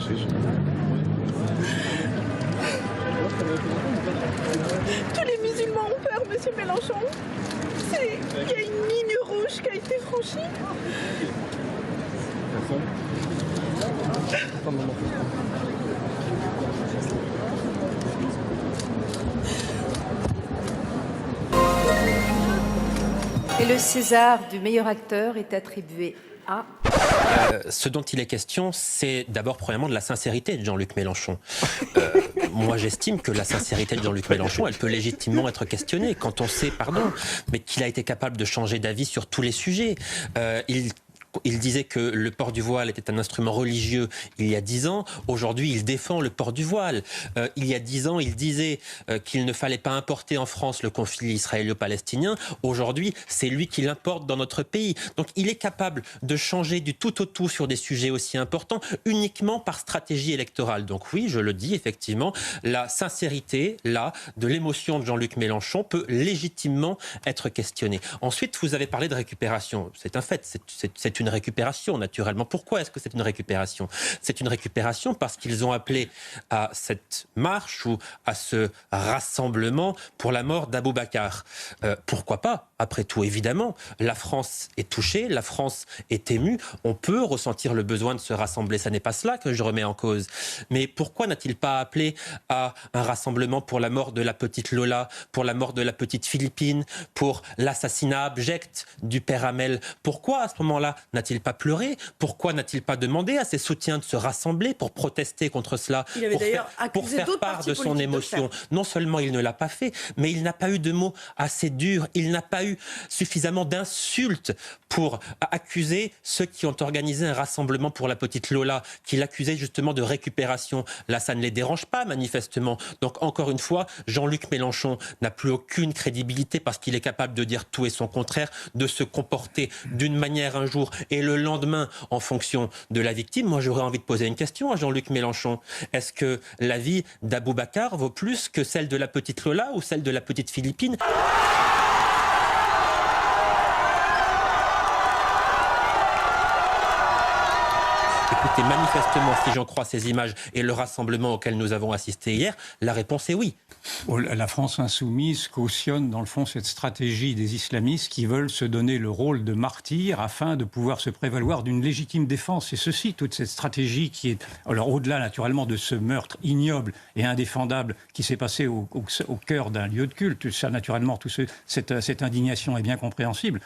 Francis. Tous les musulmans ont peur, monsieur Mélenchon. Il y a une ligne rouge qui a été franchie. Et le César du meilleur acteur est attribué à... Ce dont il est question, c'est d'abord, premièrement, de la sincérité de Jean-Luc Mélenchon. Moi, j'estime que la sincérité de Jean-Luc Mélenchon, elle peut légitimement être questionnée quand on sait, mais qu'il a été capable de changer d'avis sur tous les sujets. Il disait que le port du voile était un instrument religieux il y a 10 ans. Aujourd'hui, il défend le port du voile. Il y a 10 ans, il disait qu'il ne fallait pas importer en France le conflit israélo-palestinien. Aujourd'hui, c'est lui qui l'importe dans notre pays. Donc, il est capable de changer du tout au tout sur des sujets aussi importants uniquement par stratégie électorale. Donc oui, je le dis, effectivement, la sincérité, là, de l'émotion de Jean-Luc Mélenchon peut légitimement être questionnée. Ensuite, vous avez parlé de récupération. C'est un fait, c'est une récupération, naturellement. Pourquoi est-ce que c'est une récupération ? C'est une récupération parce qu'ils ont appelé à cette marche ou à ce rassemblement pour la mort d'Abou Bakar. Pourquoi pas ? Après tout, évidemment, la France est touchée, la France est émue. On peut ressentir le besoin de se rassembler. Ça n'est pas cela que je remets en cause. Mais pourquoi n'a-t-il pas appelé à un rassemblement pour la mort de la petite Lola, pour la mort de la petite Philippine, pour l'assassinat abject du père Hamel ? Pourquoi, à ce moment-là, n'a-t-il pas pleuré ? Pourquoi n'a-t-il pas demandé à ses soutiens de se rassembler pour protester contre cela ? Il avait d'ailleurs accusé faire d'autres part partis de son politiques de le émotion. faire. Non seulement il ne l'a pas fait, mais il n'a pas eu de mots assez durs. Il n'a pas eu suffisamment d'insultes pour accuser ceux qui ont organisé un rassemblement pour la petite Lola, qu'il accusait justement de récupération. Là, ça ne les dérange pas, manifestement. Donc, encore une fois, Jean-Luc Mélenchon n'a plus aucune crédibilité parce qu'il est capable de dire tout et son contraire, de se comporter d'une manière un jour et le lendemain en fonction de la victime. Moi, j'aurais envie de poser une question à Jean-Luc Mélenchon. Est-ce que la vie d'Abou Bakar vaut plus que celle de la petite Lola ou celle de la petite Philippine ? Écoutez, manifestement, si j'en crois ces images et le rassemblement auquel nous avons assisté hier, la réponse est oui. La France insoumise cautionne dans le fond cette stratégie des islamistes qui veulent se donner le rôle de martyrs afin de pouvoir se prévaloir d'une légitime défense. Et ceci, toute cette stratégie qui est, alors au-delà naturellement de ce meurtre ignoble et indéfendable qui s'est passé au cœur d'un lieu de culte, ça naturellement, cette indignation est bien compréhensible.